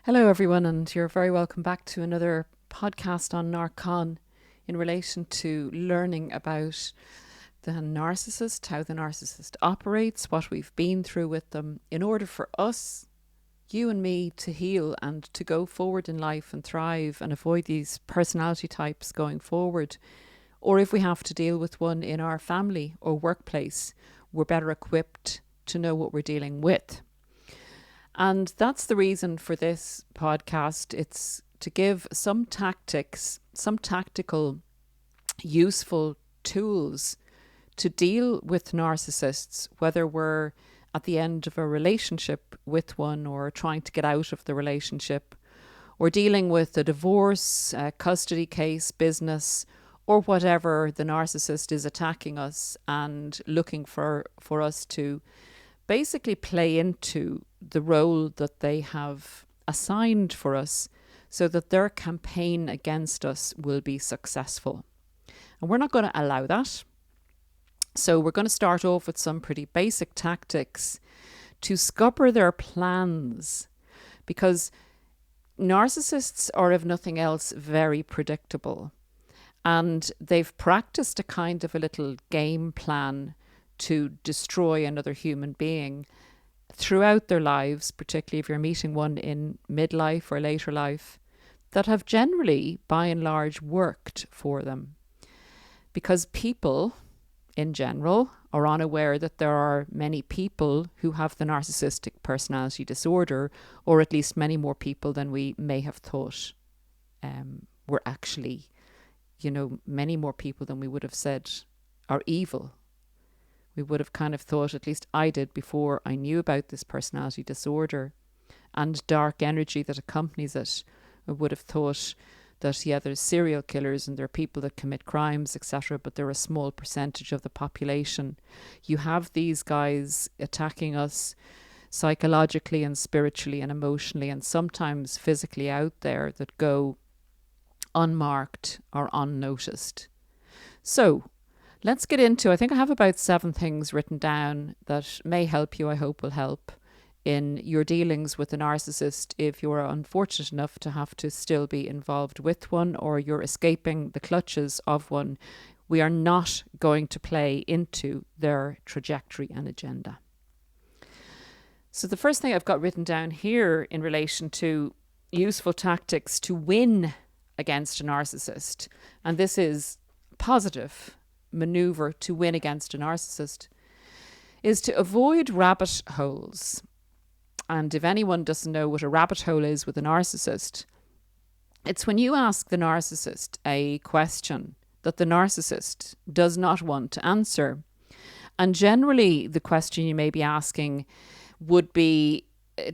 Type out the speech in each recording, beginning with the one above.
Hello, everyone, and you're very welcome back to another podcast on narcscon in relation to learning about the narcissist, how the narcissist operates, what we've been through with them, in order for us, you and me, to heal and to go forward in life and thrive and avoid these personality types going forward. Or if we have to deal with one in our family or workplace, we're better equipped to know what we're dealing with. And that's the reason for this podcast. It's to give some tactics, some tactical, useful tools to deal with narcissists, whether we're at the end of a relationship with one or trying to get out of the relationship, or dealing with a divorce, a custody case, business, or whatever the narcissist is attacking us and looking for us to basically play into the role that they have assigned for us so that their campaign against us will be successful. And we're not going to allow that. So we're going to start off with some pretty basic tactics to scupper their plans, because narcissists are, if nothing else, very predictable. And they've practiced a kind of a little game plan to destroy another human being throughout their lives, particularly if you're meeting one in midlife or later life, that have generally, by and large, worked for them. Because people, in general, are unaware that there are many people who have the narcissistic personality disorder, or at least many more people than we may have thought were actually, many more people than we would have said are evil. We would have kind of thought, at least I did before I knew about this personality disorder and dark energy that accompanies it, I would have thought that, yeah, there's serial killers and there are people that commit crimes, etc., but they're a small percentage of the population. You have these guys attacking us psychologically and spiritually and emotionally and sometimes physically out there that go unmarked or unnoticed. So, let's get into, I think I have about 7 things written down that may help you, I hope will help, in your dealings with a narcissist if you're unfortunate enough to have to still be involved with one or you're escaping the clutches of one. We are not going to play into their trajectory and agenda. So the first thing I've got written down here in relation to useful tactics to win against a narcissist, and this is positive maneuver to win against a narcissist, is to avoid rabbit holes. And if anyone doesn't know what a rabbit hole is with a narcissist, it's when you ask the narcissist a question that the narcissist does not want to answer. And generally the question you may be asking would be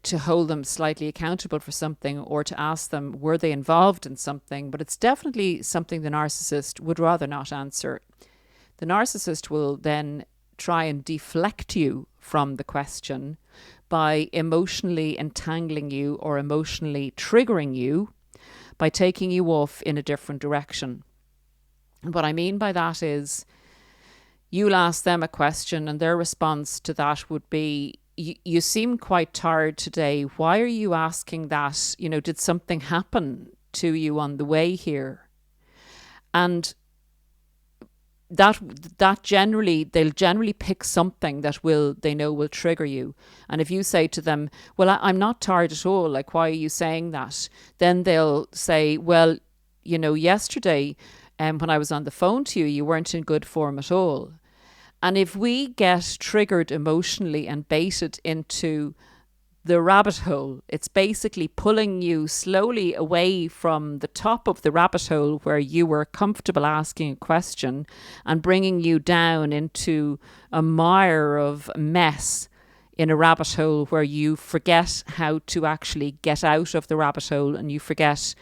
to hold them slightly accountable for something or to ask them, were they involved in something? But it's definitely something the narcissist would rather not answer. The narcissist will then try and deflect you from the question by emotionally entangling you or emotionally triggering you by taking you off in a different direction. And what I mean by that is you'll ask them a question and their response to that would be, you seem quite tired today. Why are you asking that? Did something happen to you on the way here? And that generally, they'll generally pick something that they know will trigger you. And if you say to them, well, I'm not tired at all, like, why are you saying that? Then they'll say, well, yesterday when I was on the phone to you, you weren't in good form at all. And if we get triggered emotionally and baited into the rabbit hole, it's basically pulling you slowly away from the top of the rabbit hole where you were comfortable asking a question and bringing you down into a mire of mess in a rabbit hole where you forget how to actually get out of the rabbit hole and you forget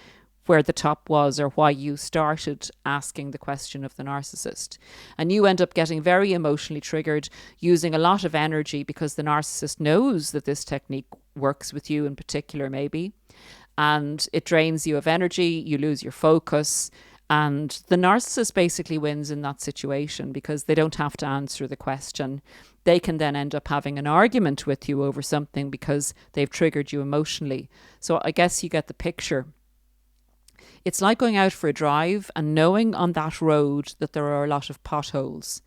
where the top was or why you started asking the question of the narcissist. And you end up getting very emotionally triggered, using a lot of energy because the narcissist knows that this technique works with you in particular maybe. And it drains you of energy, you lose your focus, And the narcissist basically wins in that situation because they don't have to answer the question. They can then end up having an argument with you over something because they've triggered you emotionally. So I guess you get the picture. It's like going out for a drive and knowing on that road that there are a lot of potholes.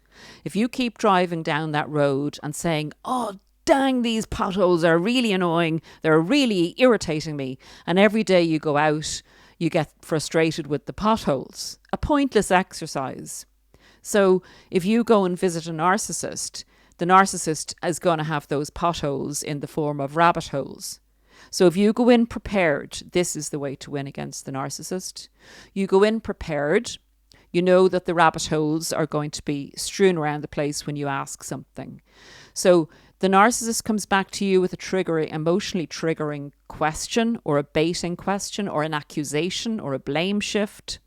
If you keep driving down that road and saying, oh, dang, these potholes are really annoying, they're really irritating me, and every day you go out, you get frustrated with the potholes. A pointless exercise. So if you go and visit a narcissist, the narcissist is going to have those potholes in the form of rabbit holes. So if you go in prepared, this is the way to win against the narcissist. You go in prepared. You know that the rabbit holes are going to be strewn around the place when you ask something. So the narcissist comes back to you with a emotionally triggering question, or a baiting question, or an accusation, or a blame shift.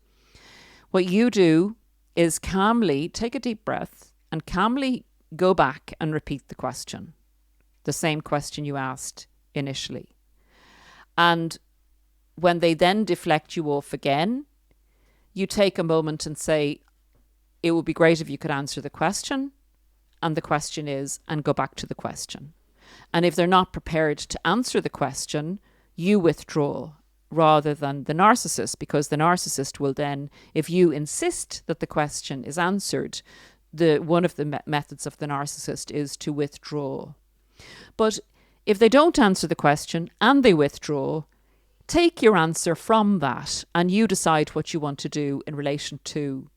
What you do is calmly take a deep breath and calmly go back and repeat the question, the same question you asked initially. And when they then deflect you off again, you take a moment and say, it would be great if you could answer the question. And the question is, and go back to the question. And if they're not prepared to answer the question, you withdraw rather than the narcissist, because the narcissist will then, if you insist that the question is answered, one of the methods of the narcissist is to withdraw. But if they don't answer the question and they withdraw, take your answer from that and you decide what you want to do in relation to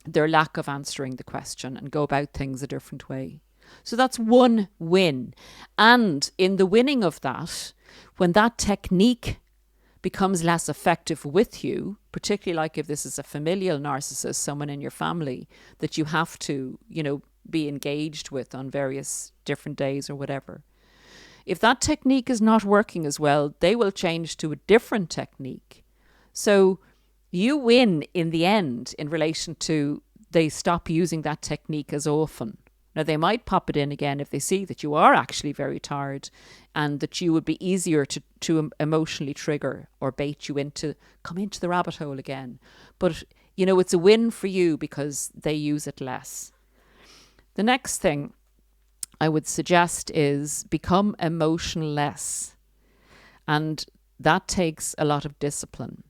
their lack of answering the question and go about things a different way. So that's one win. And in the winning of that, when that technique becomes less effective with you, particularly like if this is a familial narcissist, someone in your family that you have to, be engaged with on various different days or whatever. If that technique is not working as well, they will change to a different technique. So you win in the end in relation to they stop using that technique as often. Now, they might pop it in again if they see that you are actually very tired and that you would be easier to emotionally trigger or bait you into, come into the rabbit hole again. But, it's a win for you because they use it less. The next thing I would suggest is become emotionless. And that takes a lot of discipline.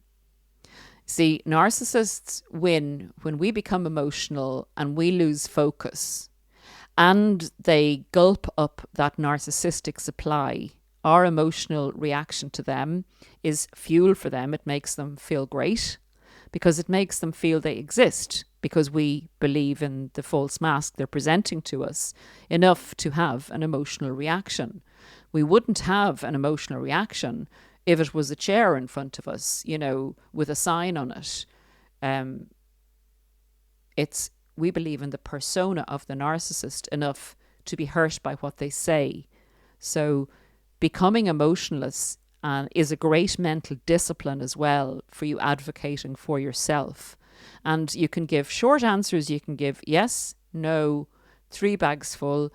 See, narcissists win when we become emotional and we lose focus and they gulp up that narcissistic supply. Our emotional reaction to them is fuel for them. It makes them feel great because it makes them feel they exist, because we believe in the false mask they're presenting to us enough to have an emotional reaction. We wouldn't have an emotional reaction if it was a chair in front of us, with a sign on it. We believe in the persona of the narcissist enough to be hurt by what they say. So becoming emotionless is a great mental discipline as well for you advocating for yourself. And you can give short answers. You can give yes, no, 3 bags full.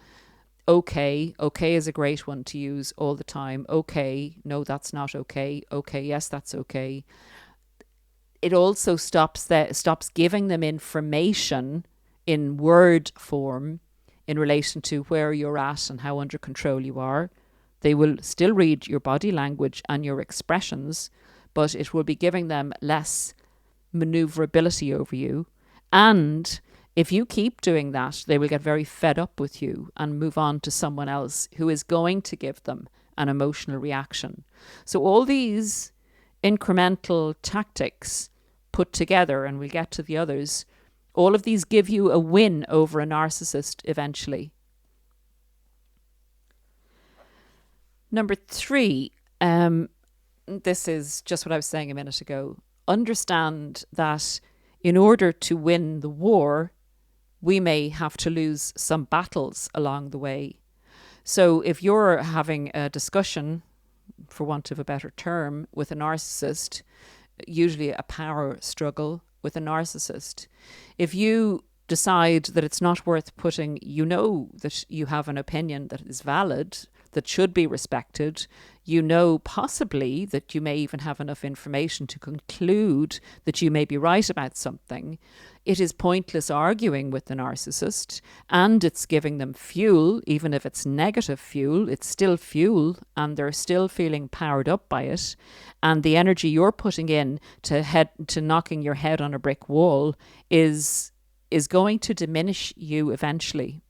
Okay is a great one to use all the time. Okay, no, that's not okay. Okay, yes, that's okay. It also stops giving them information in word form in relation to where you're at and how under control you are. They will still read your body language and your expressions, but it will be giving them less maneuverability over you. And if you keep doing that, they will get very fed up with you and move on to someone else who is going to give them an emotional reaction. So all these incremental tactics put together, and we'll get to the others, all of these give you a win over a narcissist eventually. Number 3, this is just what I was saying a minute ago. Understand that in order to win the war, we may have to lose some battles along the way. So if you're having a discussion, for want of a better term, with a narcissist, usually a power struggle with a narcissist, if you decide that it's not worth putting, that you have an opinion that is valid, that should be respected. You know possibly that you may even have enough information to conclude that you may be right about something. It is pointless arguing with the narcissist, and it's giving them fuel. Even if it's negative fuel, it's still fuel, and they're still feeling powered up by it. And the energy you're putting in to knocking your head on a brick wall is going to diminish you eventually.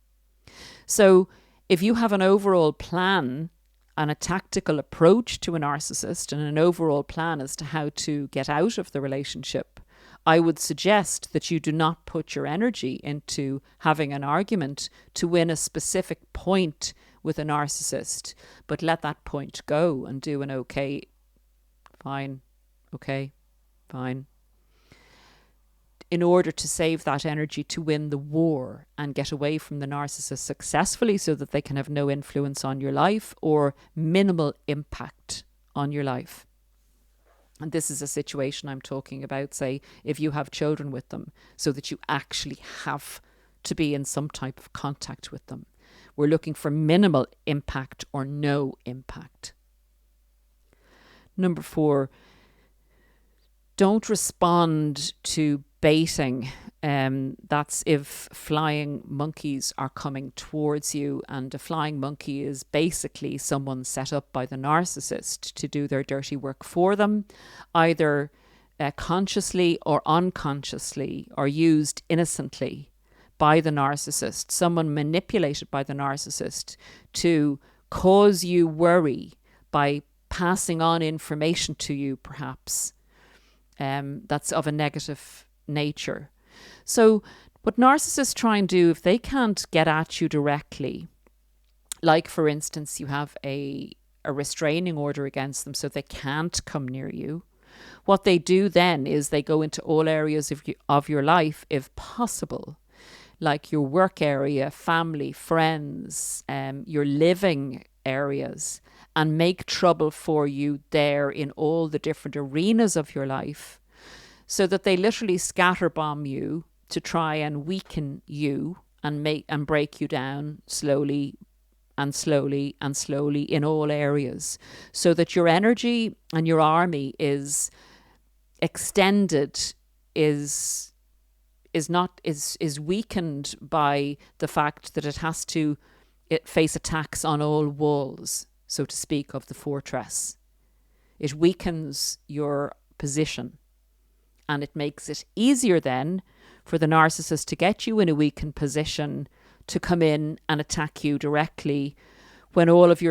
So if you have an overall plan and a tactical approach to a narcissist and an overall plan as to how to get out of the relationship, I would suggest that you do not put your energy into having an argument to win a specific point with a narcissist, but let that point go and do an okay, fine, in order to save that energy to win the war and get away from the narcissist successfully so that they can have no influence on your life or minimal impact on your life. And this is a situation I'm talking about, say, if you have children with them, so that you actually have to be in some type of contact with them. We're looking for minimal impact or no impact. Number 4, don't respond to baiting. That's if flying monkeys are coming towards you, and a flying monkey is basically someone set up by the narcissist to do their dirty work for them, either consciously or unconsciously, or used innocently by the narcissist, someone manipulated by the narcissist to cause you worry by passing on information to you, perhaps, that's of a negative nature. So what narcissists try and do, if they can't get at you directly, like for instance you have a restraining order against them so they can't come near you, what they do then is they go into all areas of your life if possible, like your work area, family, friends, your living areas, and make trouble for you there in all the different arenas of your life, so that they literally scatterbomb you to try and weaken you and break you down slowly and slowly and slowly in all areas, so that your energy and your army is extended, is weakened by the fact that it has to face attacks on all walls, so to speak, of the fortress. It weakens your position, and it makes it easier then for the narcissist to get you in a weakened position to come in and attack you directly when all of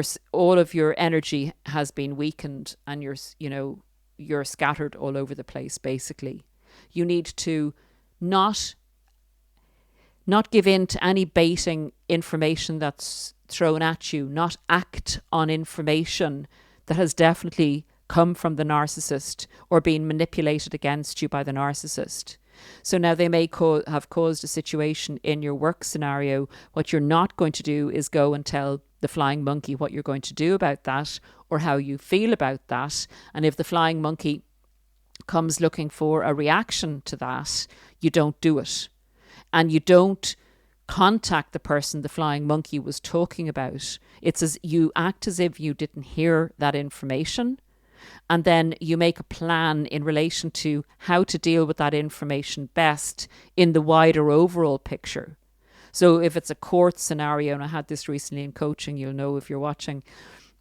your energy has been weakened and you're scattered all over the place. Basically, you need to not give in to any baiting information that's thrown at you, not act on information that has definitely come from the narcissist or been manipulated against you by the narcissist. So now they may have caused a situation in your work scenario. What you're not going to do is go and tell the flying monkey what you're going to do about that or how you feel about that. And if the flying monkey comes looking for a reaction to that, you don't do it. And you don't contact the person the flying monkey was talking about. It's as you act as if you didn't hear that information. And then you make a plan in relation to how to deal with that information best in the wider overall picture. So if it's a court scenario, and I had this recently in coaching, you'll know if you're watching,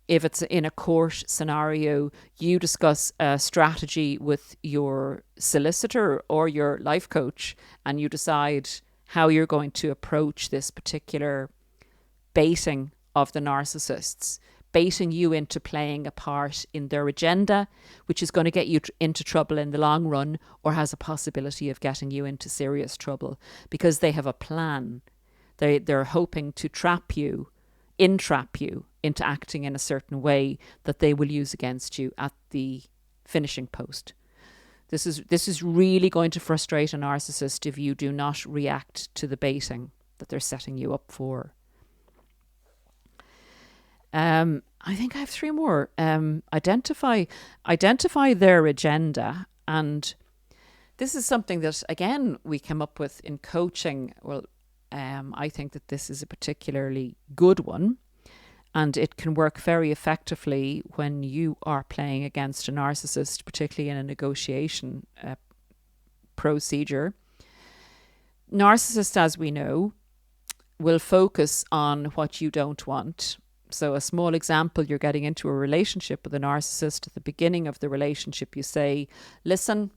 if it's in a court scenario, you discuss a strategy with your solicitor or your life coach, and you decide how you're going to approach this particular baiting of the narcissists, baiting you into playing a part in their agenda, which is going to get you into trouble in the long run, or has a possibility of getting you into serious trouble, because they have a plan. They're hoping to entrap you into acting in a certain way that they will use against you at the finishing post. This is really going to frustrate a narcissist if you do not react to the baiting that they're setting you up for. I think I have 3 more. Identify their agenda. And this is something that, again, we came up with in coaching. Well, I think that this is a particularly good one. And it can work very effectively when you are playing against a narcissist, particularly in a negotiation procedure. Narcissists, as we know, will focus on what you don't want. So a small example, you're getting into a relationship with a narcissist. At the beginning of the relationship, you say, listen,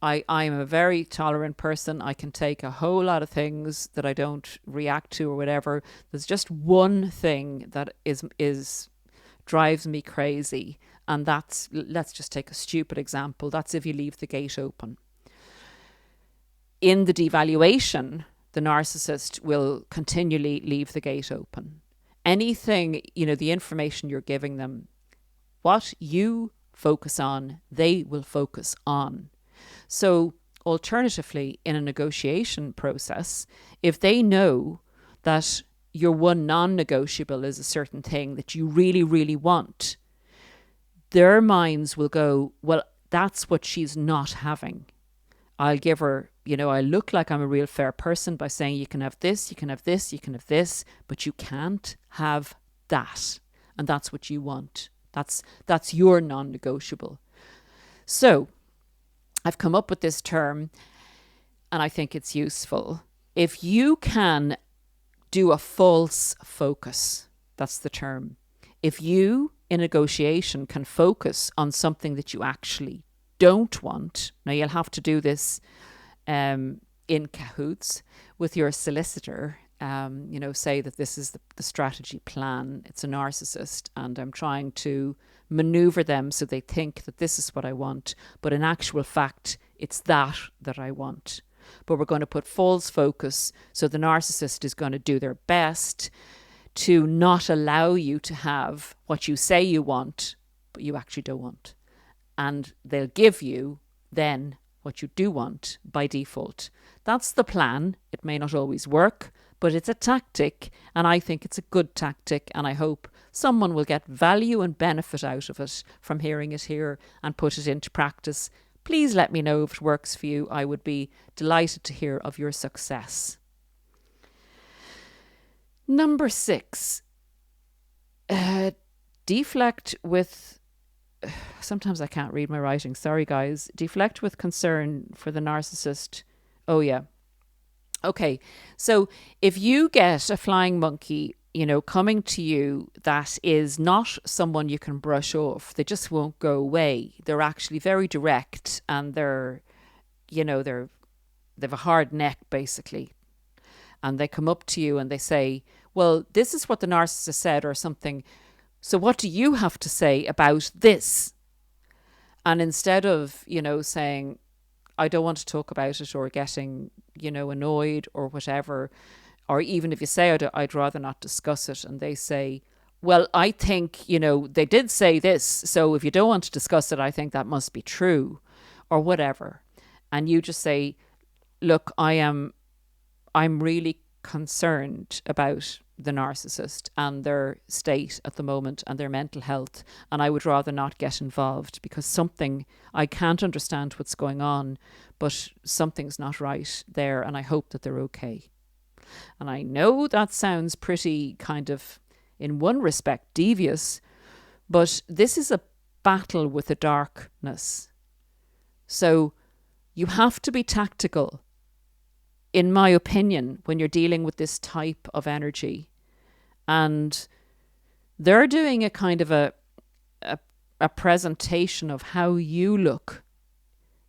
I'm a very tolerant person. I can take a whole lot of things that I don't react to or whatever. There's just one thing that is drives me crazy. And that's, let's just take a stupid example. That's if you leave the gate open. In the devaluation, the narcissist will continually leave the gate open. Anything, the information you're giving them, what you focus on, they will focus on. So alternatively, in a negotiation process, if they know that your one non-negotiable is a certain thing that you really, really want, their minds will go, well, that's what she's not having. I'll give her, I look like I'm a real fair person by saying you can have this, you can have this, you can have this, but you can't have that. And that's what you want. That's your non-negotiable. So I've come up with this term and I think it's useful. If you can do a false focus, that's the term. If you, in negotiation, can focus on something that you actually don't want, now you'll have to do this in cahoots with your solicitor, say that this is the strategy plan. It's a narcissist and I'm trying to maneuver them so they think that this is what I want, but in actual fact, it's that I want. But we're going to put false focus, so the narcissist is going to do their best to not allow you to have what you say you want, but you actually don't want. And they'll give you then what you do want by default. That's the plan. It may not always work, but it's a tactic, and I think it's a good tactic, and I hope someone will get value and benefit out of it from hearing it here and put it into practice. Please let me know if it works for you. I would be delighted to hear of your success. Number 6, deflect with... Sometimes I can't read my writing. Sorry, guys. Deflect with concern for the narcissist. Oh, yeah. Okay. So if you get a flying monkey, coming to you that is not someone you can brush off, they just won't go away. They're actually very direct and they've a hard neck, basically. And they come up to you and they say, well, this is what the narcissist said or something. So what do you have to say about this? And instead of, saying, I don't want to talk about it or getting, annoyed or whatever, or even if you say, I'd rather not discuss it, and they say, well, I think, they did say this, so if you don't want to discuss it, I think that must be true, or whatever. And you just say, look, I'm really concerned about the narcissist and their state at the moment and their mental health, and I would rather not get involved because I can't understand what's going on, but something's not right there, and I hope that they're okay. And I know that sounds pretty kind of, in one respect, devious, but this is a battle with the darkness. So you have to be tactical, in my opinion, when you're dealing with this type of energy. And they're doing a kind of a presentation of how you look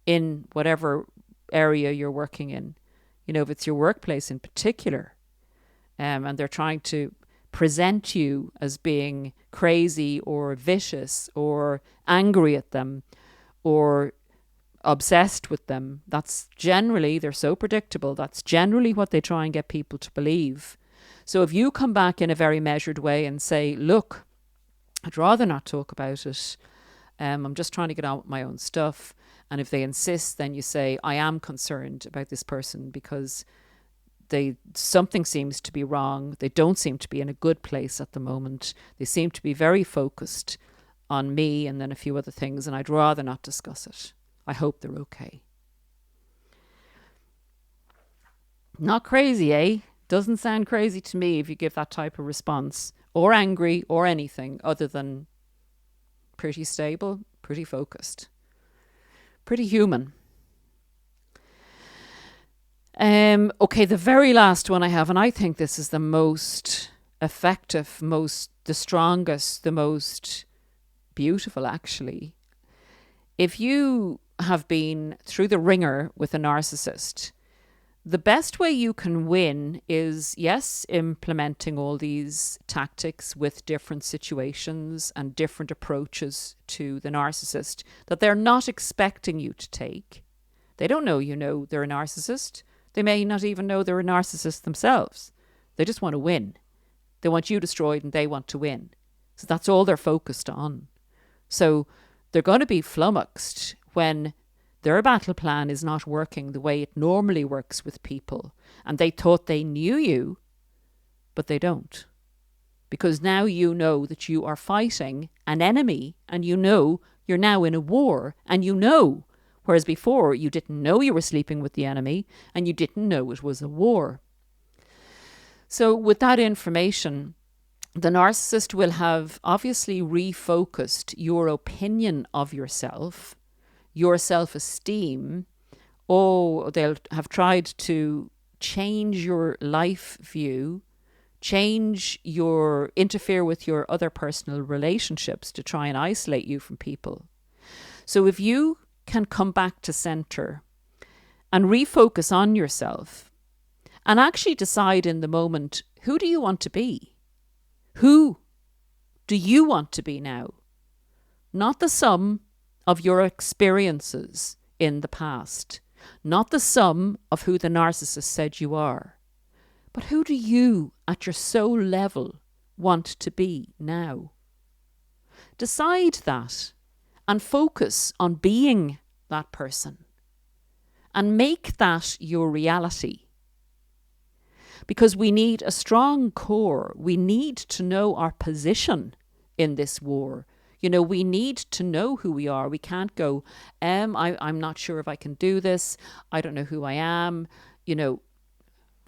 in whatever area you're working in. If it's your workplace in particular, and they're trying to present you as being crazy or vicious or angry at them or obsessed with them. That's generally, they're so predictable, that's generally what they try and get people to believe. So if you come back in a very measured way and say, look, I'd rather not talk about it. I'm just trying to get on with my own stuff. And if they insist, then you say, I am concerned about this person because something seems to be wrong. They don't seem to be in a good place at the moment. They seem to be very focused on me and then a few other things, and I'd rather not discuss it. I hope they're okay. Not crazy, eh? Doesn't sound crazy to me if you give that type of response. or angry or anything other than pretty stable, pretty focused, pretty human. Okay, the very last one I have, and I think this is the most effective, the strongest, the most beautiful, actually. If you have been through the ringer with a narcissist, the best way you can win is, yes, implementing all these tactics with different situations and different approaches to the narcissist that they're not expecting you to take. They don't know they're a narcissist. They may not even know they're a narcissist themselves. They just want to win. They want you destroyed and they want to win. So that's all they're focused on. So they're going to be flummoxed when their battle plan is not working the way it normally works with people. And they thought they knew you, but they don't. Because now you know that you are fighting an enemy, and you know you're now in a war, and you know, whereas before you didn't know you were sleeping with the enemy, and you didn't know it was a war. So with that information, the narcissist will have obviously refocused your opinion of yourself, your self-esteem. They'll have tried to change your life view, interfere with your other personal relationships to try and isolate you from people. So if you can come back to center and refocus on yourself and actually decide in the moment, who do you want to be? Who do you want to be now? Not the sum of your experiences in the past, not the sum of who the narcissist said you are, but who do you at your soul level want to be now? Decide that and focus on being that person and make that your reality. Because we need a strong core. We need to know our position in this war. We need to know who we are. We can't go, I'm not sure if I can do this. I don't know who I am.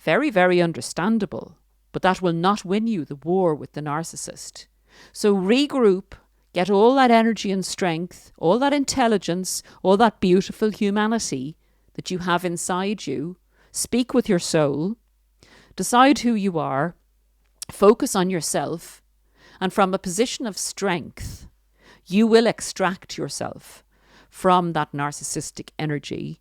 Very, very understandable. But that will not win you the war with the narcissist. So regroup, get all that energy and strength, all that intelligence, all that beautiful humanity that you have inside you. Speak with your soul. Decide who you are. Focus on yourself. And from a position of strength, you will extract yourself from that narcissistic energy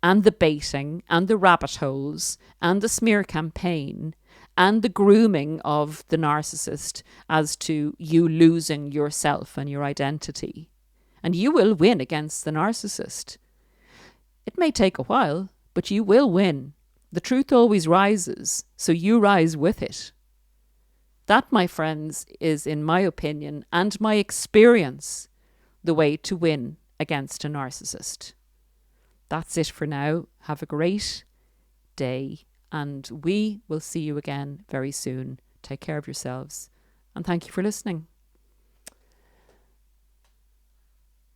and the baiting and the rabbit holes and the smear campaign and the grooming of the narcissist as to you losing yourself and your identity. And you will win against the narcissist. It may take a while, but you will win. The truth always rises, so you rise with it. That, my friends, is, in my opinion and my experience, the way to win against a narcissist. That's it for now. Have a great day, and we will see you again very soon. Take care of yourselves, and thank you for listening.